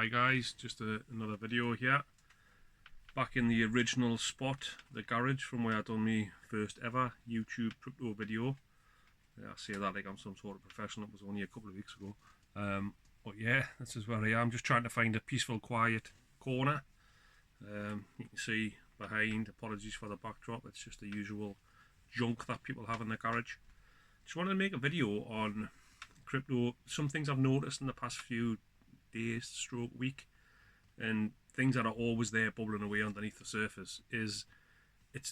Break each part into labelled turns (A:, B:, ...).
A: Hi guys, just another video here. Back in the original spot, the garage from where I done my first ever YouTube crypto video. I say that like I'm some sort of professional. It was only a couple of weeks ago. But yeah, this is where I am, just trying to find a peaceful, quiet corner. You can see behind, apologies for the backdrop, it's just the usual junk that people have in the garage. Just wanted to make a video on crypto, some things I've noticed in the past few days stroke week, and things that are always there bubbling away underneath the surface. It's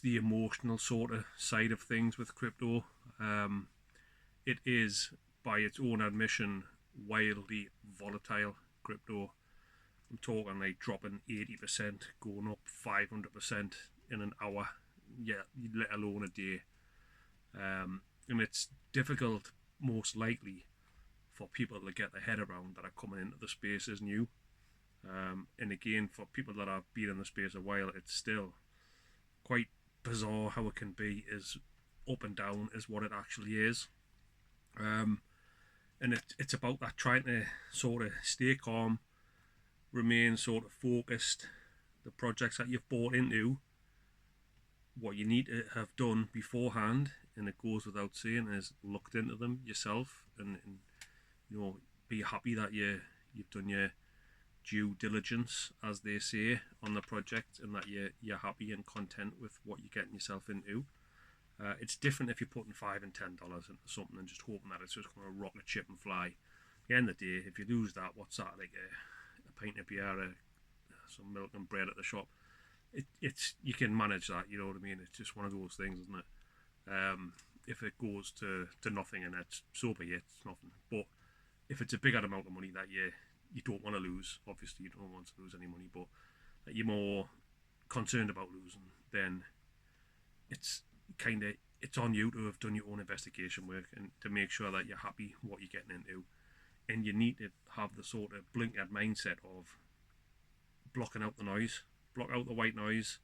A: the emotional sort of side of things with crypto. It is, by its own admission, wildly volatile crypto. I'm talking like dropping 80%, going up 500% in an hour, yeah, let alone a day. And it's difficult, most likely, for people to get their head around that are coming into the space as new. And again, for people that have been in the space a while, it's still quite bizarre how it can be as up and down as what it actually is. And it's about that, trying to sort of stay calm, remain sort of focused. The projects that you've bought into, what you need to have done beforehand, and it goes without saying, is looked into them yourself, and you know, be happy that you've done your due diligence, as they say, on the project, and that you're happy and content with what you're getting yourself into. It's different if you're putting $5 and $10 into something and just hoping that it's just going to rocket ship and fly. At the end of the day, if you lose that, what's that, like a pint of beer, some milk and bread at the shop? It's you can manage that, you know what I mean? It's just one of those things, isn't it? If it goes to nothing, and it's so be it, it's nothing. But if it's a bigger amount of money that you don't want to lose, obviously you don't want to lose any money, but that you're more concerned about losing, then it's on you to have done your own investigation work and to make sure that you're happy what you're getting into. And you need to have the sort of blinkered mindset of blocking out the noise, block out the white noise.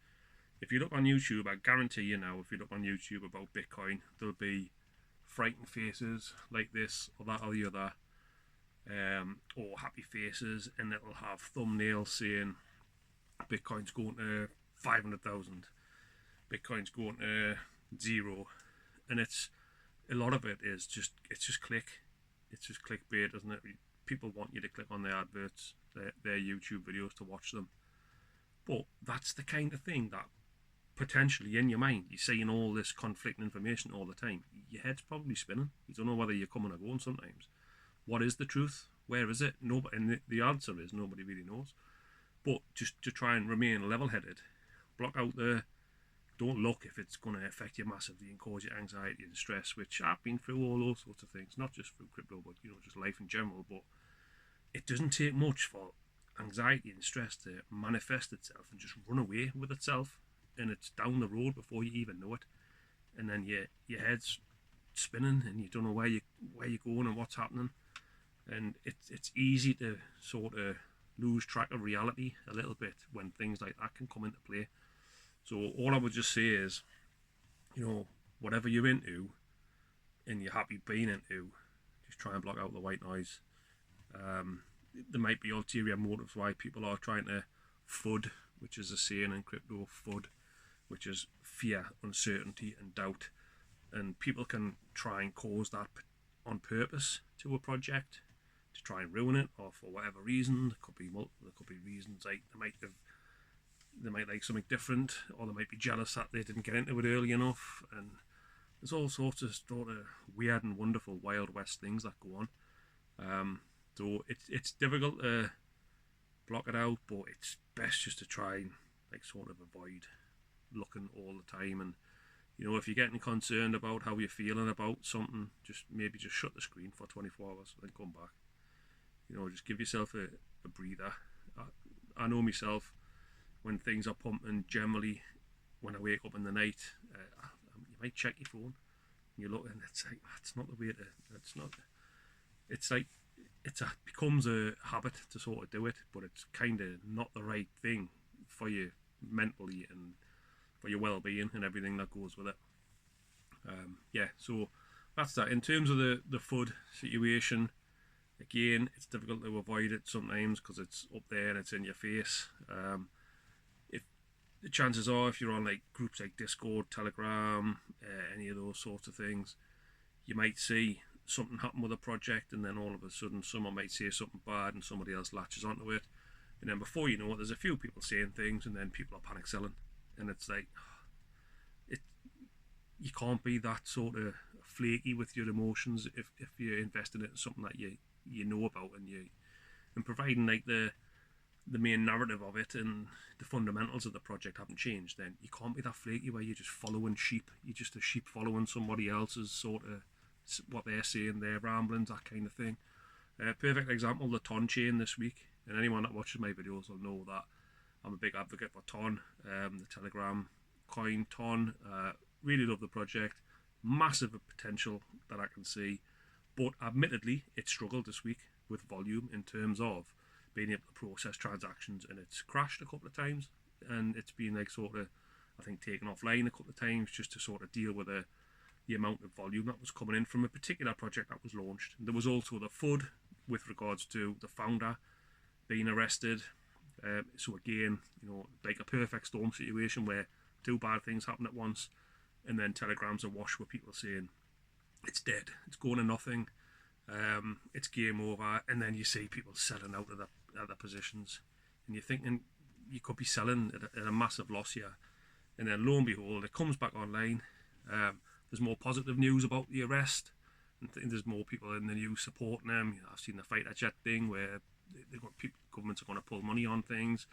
A: If you look on YouTube, I guarantee you now, if you look on YouTube about Bitcoin, there'll be frightened faces like this or that or the other, or happy faces, and it'll have thumbnails saying Bitcoin's going to 500,000, Bitcoin's going to 0, and it's a lot of it is just it's just clickbait, isn't it? People want you to click on their adverts, their YouTube videos, to watch them. But that's the kind of thing that potentially in your mind, you're seeing all this conflicting information all the time. Your head's probably spinning. You don't know whether you're coming or going sometimes. What is the truth? Where is it? Nobody, and the answer is nobody really knows. But just to try and remain level-headed, block out don't look if it's going to affect you massively and cause you anxiety and stress, which I've been through all those sorts of things, not just through crypto, but just life in general. But it doesn't take much for anxiety and stress to manifest itself and just run away with itself, and it's down the road before you even know it, and then your head's spinning and you don't know where you're going and what's happening, and it's easy to sort of lose track of reality a little bit when things like that can come into play. So all I would just say is, whatever you're into and you're happy being into, just try and block out the white noise. There might be ulterior motives why people are trying to FUD, which is a saying in crypto, FUD, which is fear, uncertainty and doubt. And people can try and cause that on purpose to a project to try and ruin it, or for whatever reason. There could be reasons like they might like something different, or they might be jealous that they didn't get into it early enough, and there's all sorts of sort of weird and wonderful Wild West things that go on. So it's difficult to block it out, but it's best just to try and sort of avoid looking all the time. And if you're getting concerned about how you're feeling about something, just shut the screen for 24 hours and then come back. Just give yourself a breather. I know myself, when things are pumping, generally when I wake up in the night, you might check your phone and you look, and it's like, that's not the way to, becomes a habit to sort of do it, but it's kind of not the right thing for you mentally and for your well-being and everything that goes with it. So that's that. In terms of the FUD situation, Again, it's difficult to avoid it sometimes because it's up there and it's in your face. If the chances are, if you're on like groups like Discord, Telegram, any of those sorts of things, you might see something happen with a project, and then all of a sudden someone might say something bad and somebody else latches onto it, and then before you know it, there's a few people saying things, and then people are panic selling, and it's like, it you can't be that sort of flaky with your emotions if you're investing in something that you know about, and providing like the main narrative of it and the fundamentals of the project haven't changed, then you can't be that flaky where you're just following sheep. You're just a sheep following somebody else's sort of what they're saying, their ramblings, that kind of thing. Perfect example, the Ton chain this week. And anyone that watches my videos will know that I'm a big advocate for Ton, the Telegram coin Ton. Really love the project. Massive potential that I can see. But admittedly, it struggled this week with volume in terms of being able to process transactions, and it's crashed a couple of times, and it's been like sort of, I think, taken offline a couple of times just to sort of deal with the amount of volume that was coming in from a particular project that was launched. And there was also the FUD with regards to the founder being arrested. So again, like a perfect storm situation where two bad things happen at once, and then Telegram's awash with people saying it's dead, it's going to nothing, it's game over, and then you see people selling out of the positions, and you're thinking you could be selling at a massive loss here, and then lo and behold, it comes back online. There's more positive news about the arrest, and there's more people in the news supporting them. I've seen the fighter jet thing where governments are going to pull money on things,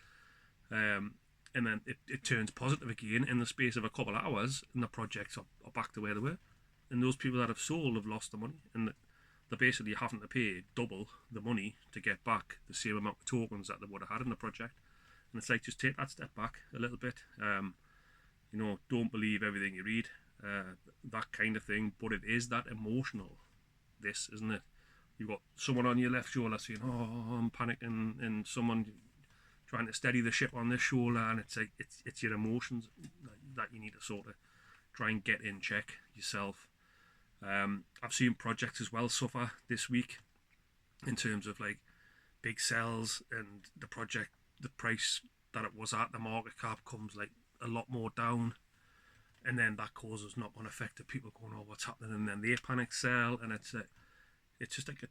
A: and then it turns positive again in the space of a couple of hours, and the projects are back to where they were, and those people that have sold have lost the money, and they're basically having to pay double the money to get back the same amount of tokens that they would have had in the project. And it's like, just take that step back a little bit. Don't believe everything you read, that kind of thing. But it is that emotional, this, isn't it? You've got someone on your left shoulder saying, "Oh, I'm panicking," and someone trying to steady the ship on this shoulder, and it's like it's your emotions that you need to sort of try and get in check yourself. I've seen projects as well suffer this week in terms of like big sells, and the price that it was at, the market cap, comes like a lot more down, and then that causes knock-on effect of people going, "Oh, what's happening?" And then they panic sell, and it's just like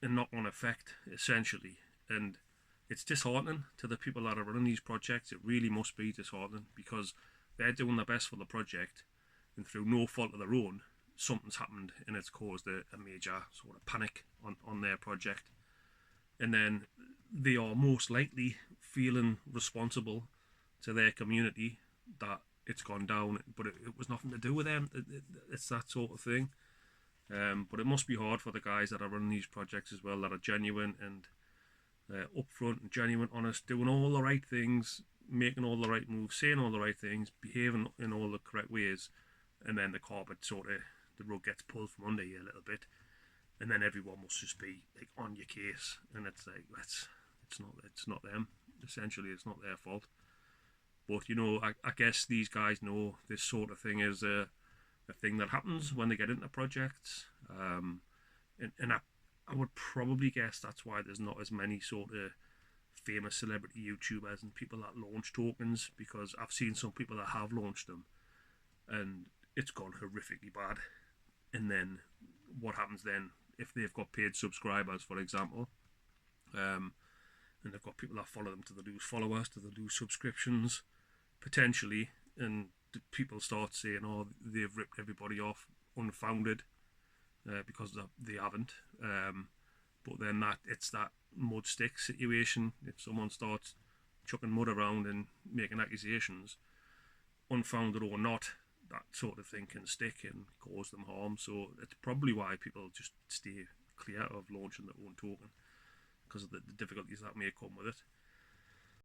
A: a knock-on effect essentially, and it's disheartening to the people that are running these projects. It really must be disheartening, because they're doing their best for the project, and through no fault of their own, something's happened and it's caused a major sort of panic on their project, and then they are most likely feeling responsible to their community that it's gone down, but it was nothing to do with them. It's that sort of thing. But it must be hard for the guys that are running these projects as well, that are genuine and upfront and genuine, honest, doing all the right things, making all the right moves, saying all the right things, behaving in all the correct ways, and then the rug gets pulled from under you a little bit, and then everyone must just be like on your case, and it's like it's not them. Essentially, it's not their fault. But I guess these guys know this sort of thing is a thing that happens when they get into projects, and I would probably guess that's why there's not as many sort of famous celebrity YouTubers and people that launch tokens, because I've seen some people that have launched them and it's gone horrifically bad. And then what happens then, if they've got paid subscribers, for example, and they've got people that follow them, do they lose followers, do they lose subscriptions potentially, and people start saying, "Oh, they've ripped everybody off unfounded," because they haven't. But then it's that mud stick situation. If someone starts chucking mud around and making accusations, unfounded or not, that sort of thing can stick and cause them harm. So it's probably why people just stay clear of launching their own token, because of the difficulties that may come with it.